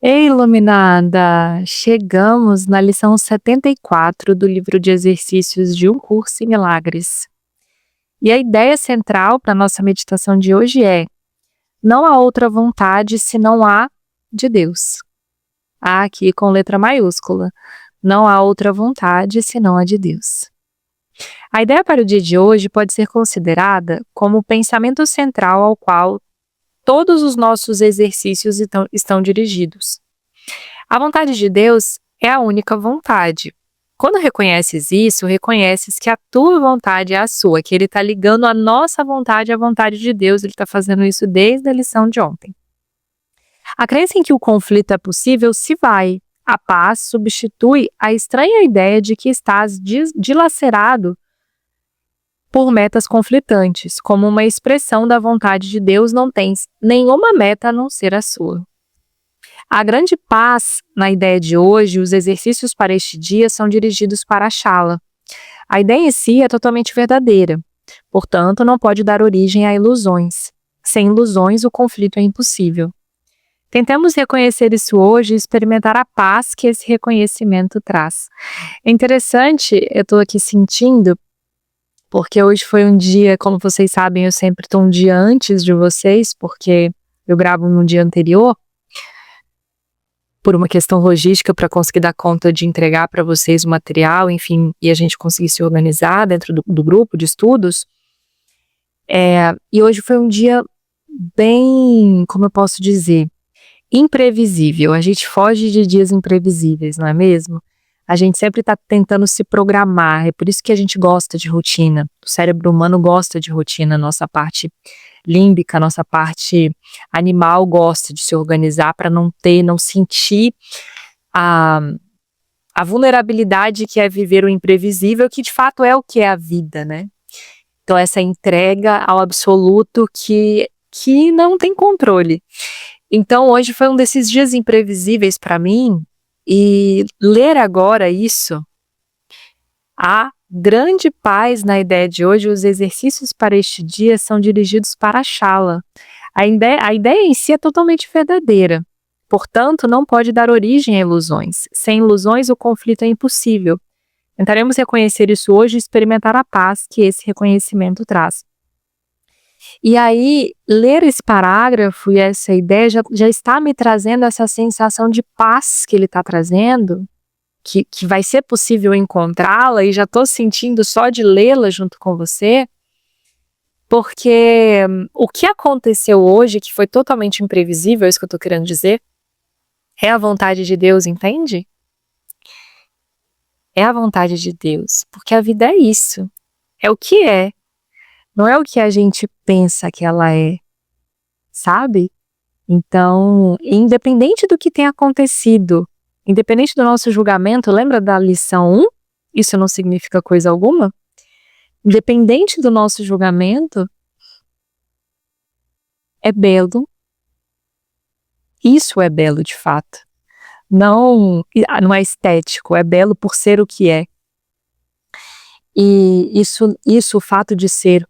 Ei, iluminada! Chegamos na lição 74 do livro de exercícios de Um Curso em Milagres. E a ideia central para a nossa meditação de hoje é: não há outra vontade senão a de Deus. A aqui com letra maiúscula. Não há outra vontade senão a de Deus. A ideia para o dia de hoje pode ser considerada como o pensamento central ao qual todos os nossos exercícios estão dirigidos. A vontade de Deus é a única vontade. Quando reconheces isso, reconheces que a tua vontade é a sua, que Ele está ligando a nossa vontade à vontade de Deus. Ele está fazendo isso desde a lição de ontem. A crença em que o conflito é possível se vai. A paz substitui a estranha ideia de que estás dilacerado por metas conflitantes. Como uma expressão da vontade de Deus, não tens nenhuma meta a não ser a sua. A grande paz na ideia de hoje, os exercícios para este dia são dirigidos para achá-la. A ideia em si é totalmente verdadeira, portanto, não pode dar origem a ilusões. Sem ilusões, o conflito é impossível. Tentemos reconhecer isso hoje e experimentar a paz que esse reconhecimento traz. É interessante, eu estou aqui sentindo, porque hoje foi um dia, como vocês sabem, eu sempre estou um dia antes de vocês, porque eu gravo no dia anterior, por uma questão logística para conseguir dar conta de entregar para vocês o material, enfim, e a gente conseguir se organizar dentro do grupo de estudos. E hoje foi um dia bem, como eu posso dizer, imprevisível. A gente foge de dias imprevisíveis, não é mesmo? A gente sempre está tentando se programar, é por isso que a gente gosta de rotina. O cérebro humano gosta de rotina, nossa parte límbica, nossa parte animal gosta de se organizar para não sentir a vulnerabilidade que é viver o imprevisível, que de fato é o que é a vida, né? Então essa entrega ao absoluto que não tem controle. Então hoje foi um desses dias imprevisíveis para mim, e ler agora isso, a grande paz na ideia de hoje, os exercícios para este dia são dirigidos para achá-la. A ideia em si é totalmente verdadeira, portanto, não pode dar origem a ilusões. Sem ilusões, o conflito é impossível. Tentaremos reconhecer isso hoje e experimentar a paz que esse reconhecimento traz. E aí, ler esse parágrafo e essa ideia já está me trazendo essa sensação de paz que ele está trazendo, que vai ser possível encontrá-la, e já estou sentindo só de lê-la junto com você, porque o que aconteceu hoje, que foi totalmente imprevisível, é isso que eu estou querendo dizer, é a vontade de Deus, entende? É a vontade de Deus, porque a vida é isso, é o que é, não é o que a gente pensa que ela é, sabe? Então, independente do que tenha acontecido, independente do nosso julgamento, lembra da lição 1? Isso não significa coisa alguma? Independente do nosso julgamento, é belo. Isso é belo de fato. Não é estético, é belo por ser o que é. E isso, o fato de ser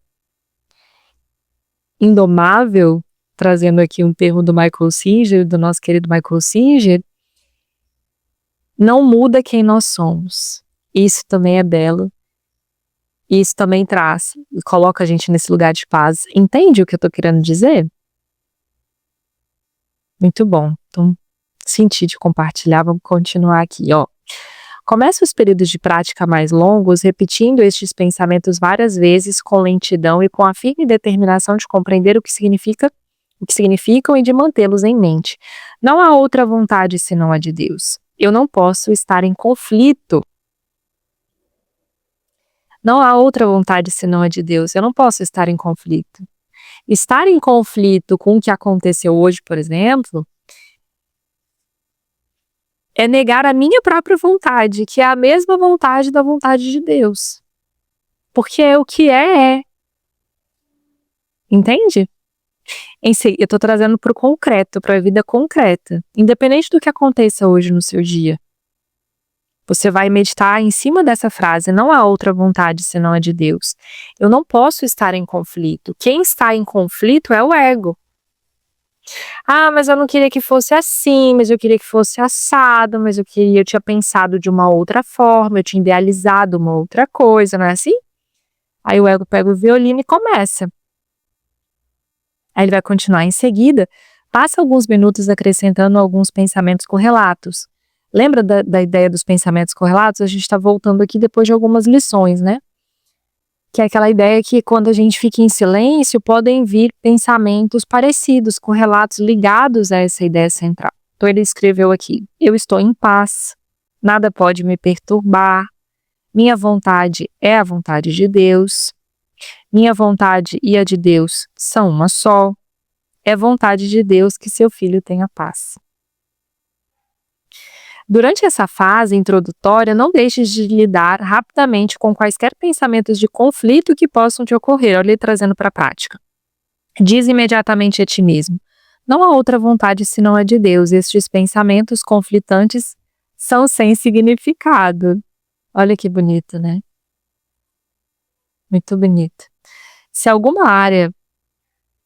indomável, trazendo aqui um termo do Michael Singer, do nosso querido Michael Singer, não muda quem nós somos. Isso também é belo. Isso também traz e coloca a gente nesse lugar de paz. Entende o que eu estou querendo dizer? Muito bom. Então, senti de compartilhar, vamos continuar aqui, ó. Começa os períodos de prática mais longos, repetindo estes pensamentos várias vezes com lentidão e com a firme determinação de compreender o que significam e de mantê-los em mente. Não há outra vontade senão a de Deus. Eu não posso estar em conflito. Não há outra vontade senão a de Deus. Eu não posso estar em conflito. Estar em conflito com o que aconteceu hoje, por exemplo, é negar a minha própria vontade, que é a mesma vontade da vontade de Deus. Porque o que é. Entende? Eu estou trazendo para o concreto, para a vida concreta. Independente do que aconteça hoje no seu dia. Você vai meditar em cima dessa frase, não há outra vontade senão a de Deus. Eu não posso estar em conflito. Quem está em conflito é o ego. Ah, mas eu não queria que fosse assim, mas eu queria que fosse assado, mas eu tinha pensado de uma outra forma, eu tinha idealizado uma outra coisa, não é assim? Aí o ego pega o violino e começa. Aí ele vai continuar em seguida, passa alguns minutos acrescentando alguns pensamentos correlatos. Lembra da ideia dos pensamentos correlatos? A gente está voltando aqui depois de algumas lições, né? Que é aquela ideia que quando a gente fica em silêncio, podem vir pensamentos parecidos, correlatos ligados a essa ideia central. Então ele escreveu aqui: eu estou em paz, nada pode me perturbar, minha vontade é a vontade de Deus, minha vontade e a de Deus são uma só, é vontade de Deus que seu filho tenha paz. Durante essa fase introdutória, não deixes de lidar rapidamente com quaisquer pensamentos de conflito que possam te ocorrer. Olha ele trazendo para a prática. Diz imediatamente a ti mesmo: não há outra vontade senão a de Deus. Estes pensamentos conflitantes são sem significado. Olha que bonito, né? Muito bonito. Se alguma área...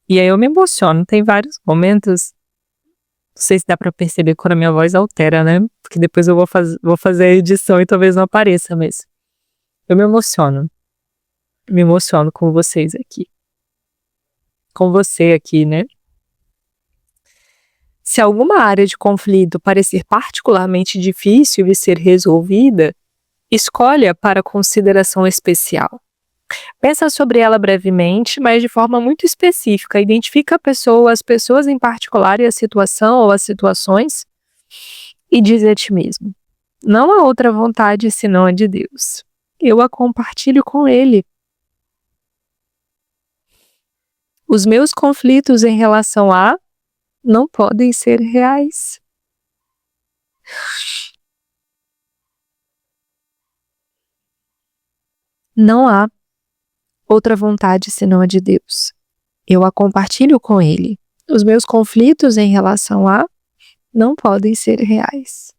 E aí eu me emociono, tem vários momentos... Não sei se dá pra perceber quando a minha voz altera, né? Porque depois eu vou fazer a edição e talvez não apareça, mas eu me emociono. Me emociono com vocês aqui. Com você aqui, né? Se alguma área de conflito parecer particularmente difícil de ser resolvida, escolha para consideração especial. Pensa sobre ela brevemente, mas de forma muito específica. Identifica as pessoas em particular e a situação ou as situações e diz a ti mesmo: não há outra vontade senão a de Deus. Eu a compartilho com Ele. Os meus conflitos em relação a não podem ser reais. Não há outra vontade senão a de Deus. Eu a compartilho com Ele. Os meus conflitos em relação a não podem ser reais.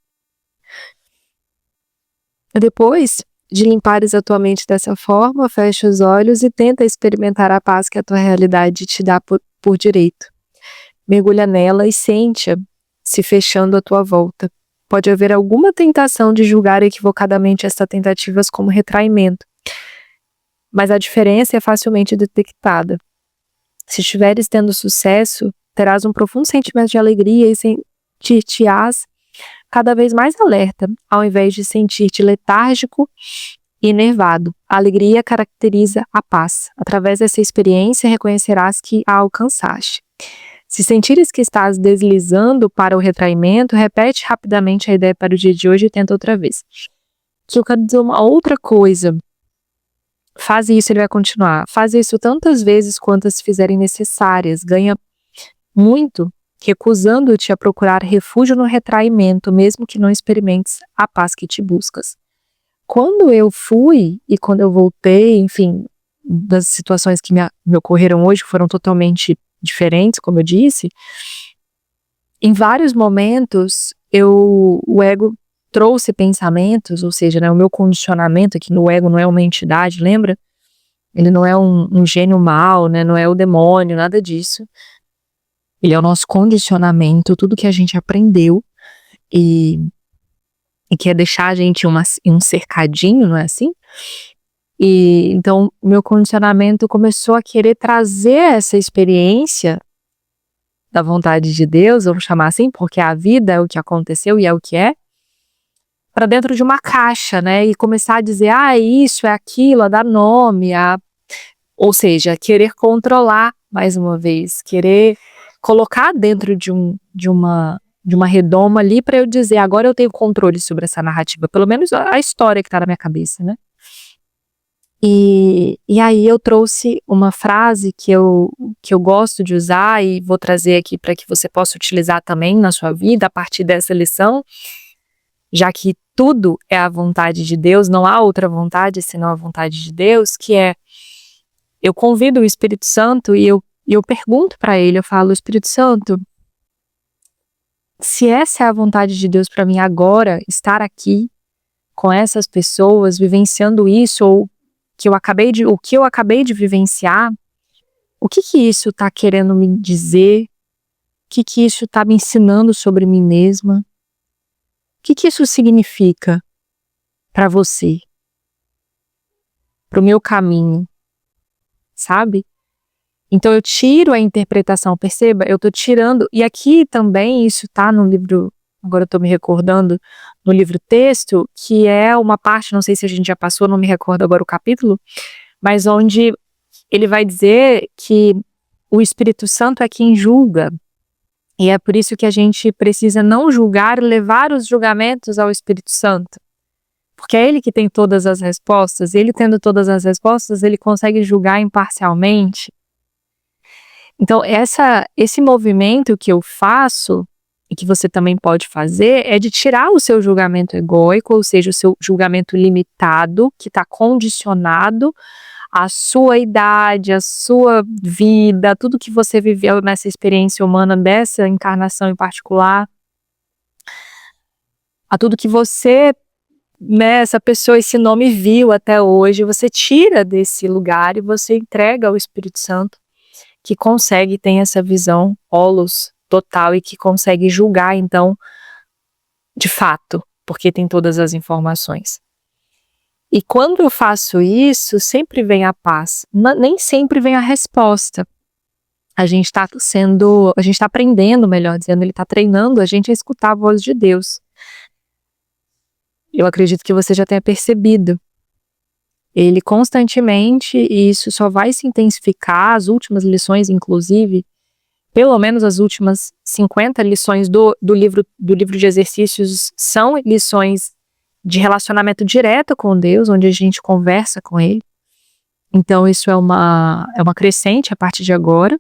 Depois de limpares a tua mente dessa forma, fecha os olhos e tenta experimentar a paz que a tua realidade te dá por direito. Mergulha nela e sente-a se fechando à tua volta. Pode haver alguma tentação de julgar equivocadamente estas tentativas como retraimento, mas a diferença é facilmente detectada. Se estiveres tendo sucesso, terás um profundo sentimento de alegria e sentir-te-ás cada vez mais alerta, ao invés de sentir-te letárgico e enervado. A alegria caracteriza a paz. Através dessa experiência, reconhecerás que a alcançaste. Se sentires que estás deslizando para o retraimento, repete rapidamente a ideia para o dia de hoje e tenta outra vez. Que eu quero dizer uma outra coisa. Faz isso, ele vai continuar. Faz isso tantas vezes quantas se fizerem necessárias. Ganha muito recusando-te a procurar refúgio no retraimento, mesmo que não experimentes a paz que te buscas. Quando eu fui e quando eu voltei, enfim, das situações que me ocorreram hoje, que foram totalmente diferentes, como eu disse, em vários momentos o ego trouxe pensamentos, ou seja, né, o meu condicionamento aqui no ego não é uma entidade, lembra? Ele não é um gênio mau, né, não é o demônio, nada disso. Ele é o nosso condicionamento, tudo que a gente aprendeu e quer deixar a gente um cercadinho, não é assim? E então o meu condicionamento começou a querer trazer essa experiência da vontade de Deus, vamos chamar assim, porque a vida é o que aconteceu e é o que é, para dentro de uma caixa, né? E começar a dizer, é isso, é aquilo, a dar nome, ou seja, querer controlar mais uma vez, querer colocar dentro de uma redoma ali para eu dizer, agora eu tenho controle sobre essa narrativa, pelo menos a história que está na minha cabeça, né? E aí eu trouxe uma frase que eu gosto de usar e vou trazer aqui para que você possa utilizar também na sua vida a partir dessa lição, já que tudo é a vontade de Deus, não há outra vontade senão a vontade de Deus, que é, eu convido o Espírito Santo e eu pergunto para ele, eu falo, Espírito Santo, se essa é a vontade de Deus para mim agora, estar aqui com essas pessoas, vivenciando isso, ou o que eu acabei de vivenciar, o que isso está querendo me dizer? que isso está me ensinando sobre mim mesma? O que isso significa para você? Para o meu caminho, sabe? Então eu tiro a interpretação, perceba, eu estou tirando, e aqui também isso está no livro, agora eu estou me recordando, no livro texto, que é uma parte, não sei se a gente já passou, não me recordo agora o capítulo, mas onde ele vai dizer que o Espírito Santo é quem julga, e é por isso que a gente precisa não julgar e levar os julgamentos ao Espírito Santo, porque é ele que tem todas as respostas, e ele tendo todas as respostas, ele consegue julgar imparcialmente. Então, esse movimento que eu faço, e que você também pode fazer, é de tirar o seu julgamento egóico, ou seja, o seu julgamento limitado, que está condicionado à sua idade, à sua vida, tudo que você viveu nessa experiência humana, dessa encarnação em particular, a tudo que você, essa pessoa, esse nome viu até hoje, você tira desse lugar e você entrega ao Espírito Santo, que consegue ter essa visão holos total e que consegue julgar, então, de fato, porque tem todas as informações. E quando eu faço isso, sempre vem a paz, nem sempre vem a resposta. A gente está aprendendo, melhor dizendo, ele está treinando a gente a escutar a voz de Deus. Eu acredito que você já tenha percebido. Ele constantemente, e isso só vai se intensificar, as últimas lições, inclusive, pelo menos as últimas 50 lições do livro de exercícios são lições de relacionamento direto com Deus, onde a gente conversa com Ele. Então isso é uma crescente a partir de agora.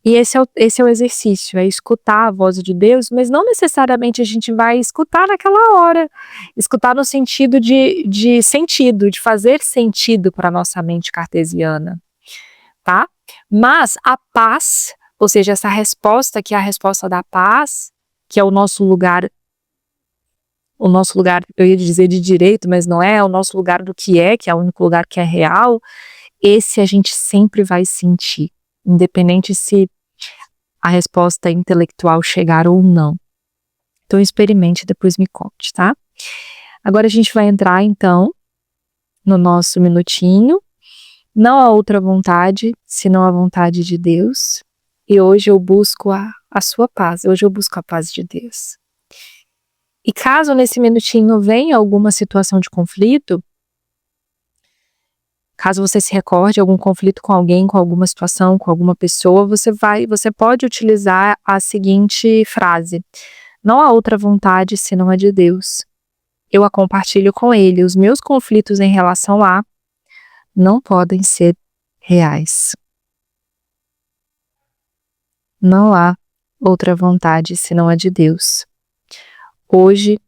E esse é o exercício, é escutar a voz de Deus, mas não necessariamente a gente vai escutar naquela hora. Escutar no sentido de sentido, de fazer sentido para a nossa mente cartesiana, tá? Mas a paz, ou seja, essa resposta que é a resposta da paz, que é o nosso lugar, eu ia dizer de direito, mas não é o nosso lugar do que é o único lugar que é real, esse a gente sempre vai sentir, independente se a resposta intelectual chegar ou não. Então experimente, depois me conte, tá? Agora a gente vai entrar então no nosso minutinho. Não há outra vontade, senão a vontade de Deus. E hoje eu busco a sua paz, hoje eu busco a paz de Deus. E caso nesse minutinho venha alguma situação de conflito, caso você se recorde algum conflito com alguém, com alguma situação, com alguma pessoa, você pode utilizar a seguinte frase: não há outra vontade senão a de Deus. Eu a compartilho com Ele. Os meus conflitos em relação a não podem ser reais. Não há outra vontade senão a de Deus. Hoje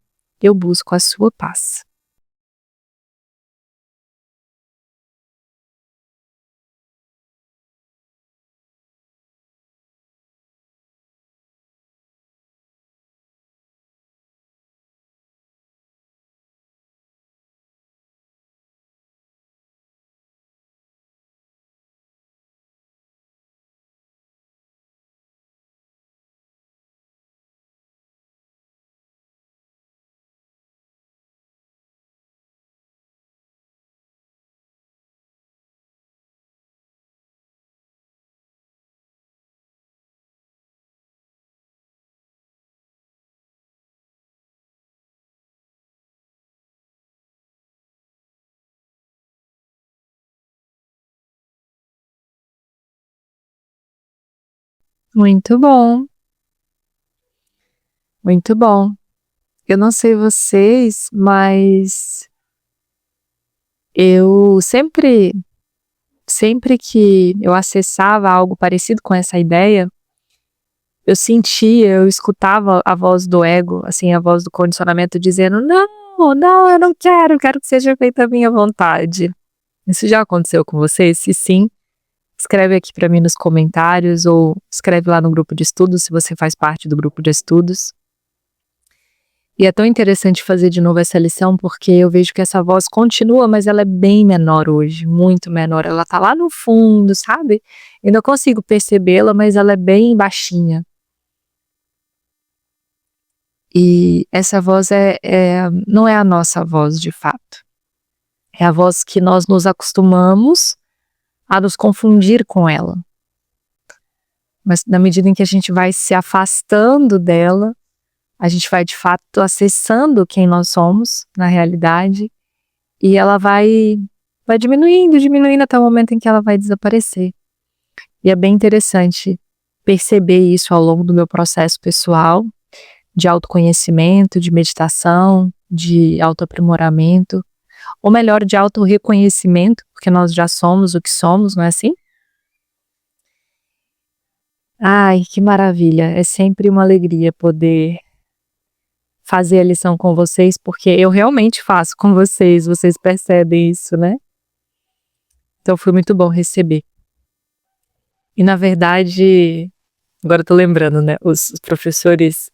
eu busco a sua paz. Muito bom, muito bom. Eu não sei vocês, mas eu sempre que eu acessava algo parecido com essa ideia, eu escutava a voz do ego, assim, a voz do condicionamento dizendo: não, eu não quero que seja feita a minha vontade. Isso já aconteceu com você? Se sim, escreve aqui para mim nos comentários ou escreve lá no grupo de estudos, se você faz parte do grupo de estudos. E é tão interessante fazer de novo essa lição, porque eu vejo que essa voz continua, mas ela é bem menor hoje, muito menor. Ela tá lá no fundo, sabe? Eu não consigo percebê-la, mas ela é bem baixinha. E essa voz não é a nossa voz de fato. É a voz que nós nos acostumamos a nos confundir com ela. Mas na medida em que a gente vai se afastando dela, a gente vai de fato acessando quem nós somos na realidade, e ela vai diminuindo até o momento em que ela vai desaparecer. E é bem interessante perceber isso ao longo do meu processo pessoal, de autoconhecimento, de meditação, de autoaprimoramento, ou melhor, de autorreconhecimento, porque nós já somos o que somos, não é assim? Ai, que maravilha! É sempre uma alegria poder fazer a lição com vocês, porque eu realmente faço com vocês percebem isso, né? Então foi muito bom receber. E na verdade, agora eu tô lembrando, né? Os professores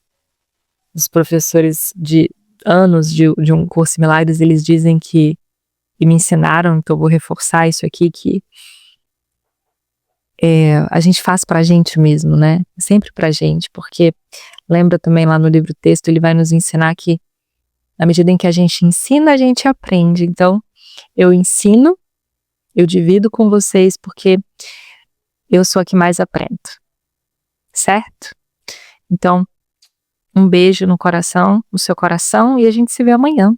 de anos de um curso em milagres, eles dizem que, e me ensinaram, então eu vou reforçar isso aqui, que a gente faz pra gente mesmo, né? Sempre pra gente, porque lembra também lá no livro texto, ele vai nos ensinar que na medida em que a gente ensina, a gente aprende. Então, eu ensino, eu divido com vocês, porque eu sou a que mais aprendo, certo? Então, um beijo no coração, no seu coração, e a gente se vê amanhã,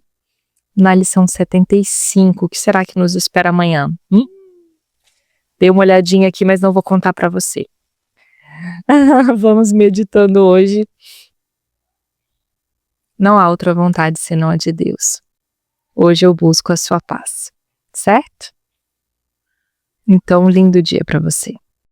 na lição 75. O que será que nos espera amanhã? Dei uma olhadinha aqui, mas não vou contar pra você. Vamos meditando hoje. Não há outra vontade senão a de Deus. Hoje eu busco a sua paz, certo? Então, um lindo dia para você.